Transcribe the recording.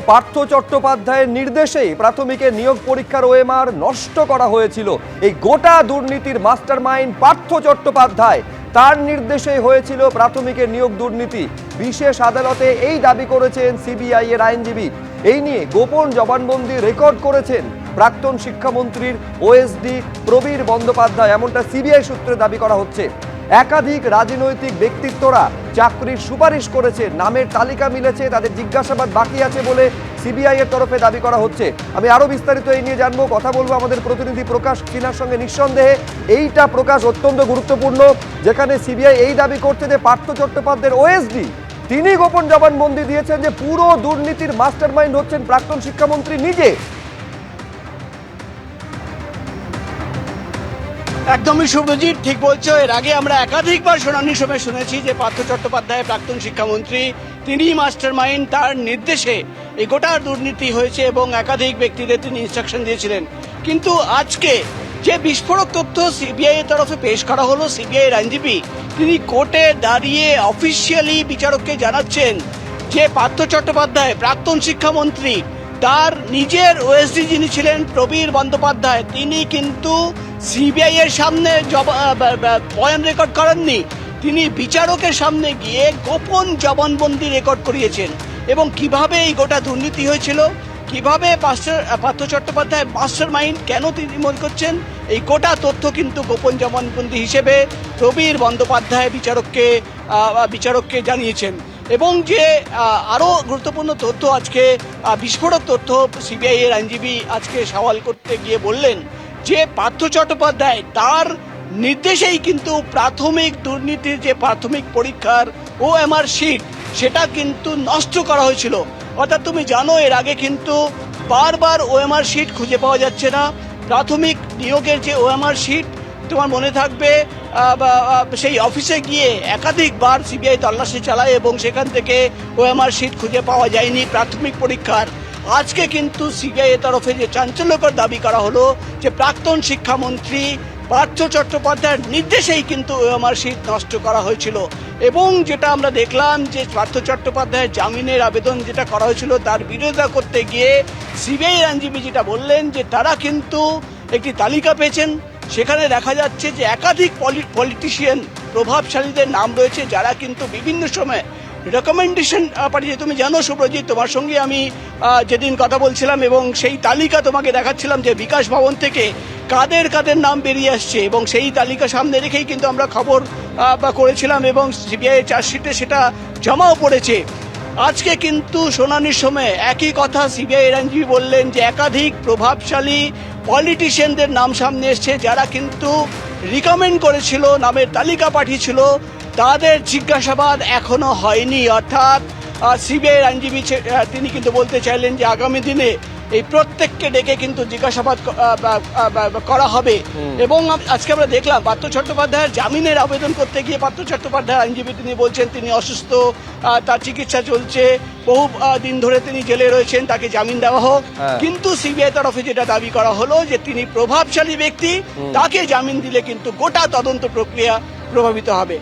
পার্থ চট্টোপাধ্যায়ের নির্দেশেই প্রাথমিকের নিয়োগ পরীক্ষার ওএমআর নষ্ট করা হয়েছিল। এই গোটা দুর্নীতির মাস্টারমাইন্ড পার্থ চট্টোপাধ্যায়, তার নির্দেশেই হয়েছিল প্রাথমিকের নিয়োগ দুর্নীতি। বিশেষ আদালতে এই দাবি করেছেন সিবিআই এর আইনজীবী। এই নিয়ে গোপন জবানবন্দি রেকর্ড করেছেন প্রাক্তন শিক্ষামন্ত্রীর ওএসডি প্রবীর বন্দ্যোপাধ্যায়, এমনটা সিবিআই সূত্রে দাবি করা হচ্ছে। একাধিক রাজনৈতিক ব্যক্তিত্বরা চাকরির সুপারিশ করেছে, নামের তালিকা মিলেছে, তাদের জিজ্ঞাসাবাদ বাকি আছে বলে সিবিআই এর তরফে দাবি করা হচ্ছে। আমি আরো বিস্তারিত এই নিয়ে জানবো, কথা বলবো আমাদের প্রতিনিধি প্রকাশ সিনহার সঙ্গে। নিঃসন্দেহে এইটা প্রকাশ অত্যন্ত গুরুত্বপূর্ণ, যেখানে সিবিআই এই দাবি করছে যে পার্থ চট্টোপাধ্যায়ের ওএসডি তিনি গোপন জবানবন্দি দিয়েছেন যে পুরো দুর্নীতির মাস্টারমাইন্ড হচ্ছেন প্রাক্তন শিক্ষামন্ত্রী নিজে। একদমই শুভজিৎ, ঠিক বলছো। এর আগে আমরা একাধিকবার শুনানির সময় শুনেছি যে পার্থ চট্টোপাধ্যায় প্রাক্তন শিক্ষামন্ত্রী, তিনি মাস্টারমাইন্ড, তার নির্দেশে এই গোটা দুর্নীতি হয়েছে এবং একাধিক ব্যক্তিদের তিনি ইনস্ট্রাকশন দিয়েছিলেন। কিন্তু আজকে যে বিস্ফোরক তথ্য সিবিআই এর তরফে পেশ করা হলো, সিবিআই এর আইনজীবী তিনি কোর্টে দাঁড়িয়ে অফিসিয়ালি বিচারককে জানাচ্ছেন যে পার্থ চট্টোপাধ্যায় প্রাক্তন শিক্ষামন্ত্রী, তার নিজের ওএসডি যিনি ছিলেন প্রবীর বন্দ্যোপাধ্যায়, তিনি কিন্তু সিবিআই এর সামনে বয়ান রেকর্ড করেননি, তিনি বিচারকের সামনে গিয়ে গোপন জবানবন্দি রেকর্ড করিয়েছেন। এবং কিভাবে এই গোটা দুর্নীতি হয়েছিল, কিভাবে পার্থ চট্টোপাধ্যায় মাস্টার মাইন্ড, কেন তিনি মনে করছেন, এই গোটা তথ্য কিন্তু গোপন জবানবন্দি হিসেবে প্রবীর বন্দ্যোপাধ্যায় বিচারককে জানিয়েছেন। এবং যে আরও গুরুত্বপূর্ণ তথ্য, আজকে বিস্ফোরক তথ্য সিবিআই এর আইনজীবী আজকে সওয়াল করতে গিয়ে বললেন যে পার্থ চট্টোপাধ্যায় তার নির্দেশেই কিন্তু প্রাথমিক দুর্নীতির যে প্রাথমিক পরীক্ষার ওএমআর শিট, সেটা কিন্তু নষ্ট করা হয়েছিল। অর্থাৎ তুমি জানো, এর আগে কিন্তু বারবার ওএমআর শিট খুঁজে পাওয়া যাচ্ছে না। প্রাথমিক নিয়োগের যে ওএমআর শিট, তোমার মনে থাকবে, সেই অফিসে গিয়ে একাধিকবার সিবিআই তল্লাশি চালায় এবং সেখান থেকে ওএমআর শিট খুঁজে পাওয়া যায়নি প্রাথমিক পরীক্ষার। আজকে কিন্তু সিবিআই এর তরফে যে চাঞ্চল্যকর দাবি করা হলো যে প্রাক্তন শিক্ষামন্ত্রী পার্থ চট্টোপাধ্যায়ের নির্দেশেই কিন্তু ওএমআর শিট নষ্ট করা হয়েছিল। এবং যেটা আমরা দেখলাম যে পার্থ চট্টোপাধ্যায়ের জামিনের আবেদন যেটা করা হয়েছিল, তার বিরোধিতা করতে গিয়ে সিবিআই আইনজীবী যেটা বললেন যে তারা কিন্তু একটি তালিকা পেয়েছেন, সেখানে দেখা যাচ্ছে যে একাধিক পলিটিশিয়ান, প্রভাবশালীদের নাম রয়েছে, যারা কিন্তু বিভিন্ন সময় রেকমেন্ডেশন পাঠিয়েছে। তুমি জানো শুভ্রজিৎ, তোমার সঙ্গে আমি যেদিন কথা বলছিলাম এবং সেই তালিকা তোমাকে দেখাচ্ছিলাম যে বিকাশ ভবন থেকে কাদের কাদের নাম বেরিয়ে আসছে, এবং সেই তালিকা সামনে রেখেই কিন্তু আমরা খবর করেছিলাম এবং সিবিআই চার্জশিটে সেটা জমাও পড়েছে। আজকে কিন্তু শুনানির সময় একই কথা সিবিআই এর আইনজীবী বললেন যে একাধিক প্রভাবশালী পলিটিশিয়ানদের নাম সামনে এসছে, যারা কিন্তু রিকমেন্ড করেছিল, নামের তালিকা পাঠিয়েছিল, তাদের জিজ্ঞাসাবাদ এখনো হয়নি। অর্থাৎ সিবিআই এর আইনজীবী তিনি কিন্তু বলতে চাইলেন যে আগামী দিনে এই প্রত্যেককে ডেকে কিন্তু জিজ্ঞাসাবাদ করা হবে। এবং আজকে আমরা দেখলাম পার্থ চট্টোপাধ্যায়ের জামিনের আবেদন করতে গিয়ে পার্থ চট্টোপাধ্যায়ের আইনজীবী তিনি বলছেন তিনি অসুস্থ, তার চিকিৎসা চলছে, বহু দিন ধরে তিনি জেলে রয়েছেন, তাকে জামিন দেওয়া হোক। কিন্তু সিবিআই তরফে যেটা দাবি করা হলো যে তিনি প্রভাবশালী ব্যক্তি, তাকে জামিন দিলে কিন্তু গোটা তদন্ত প্রক্রিয়া প্রভাবিত হবে।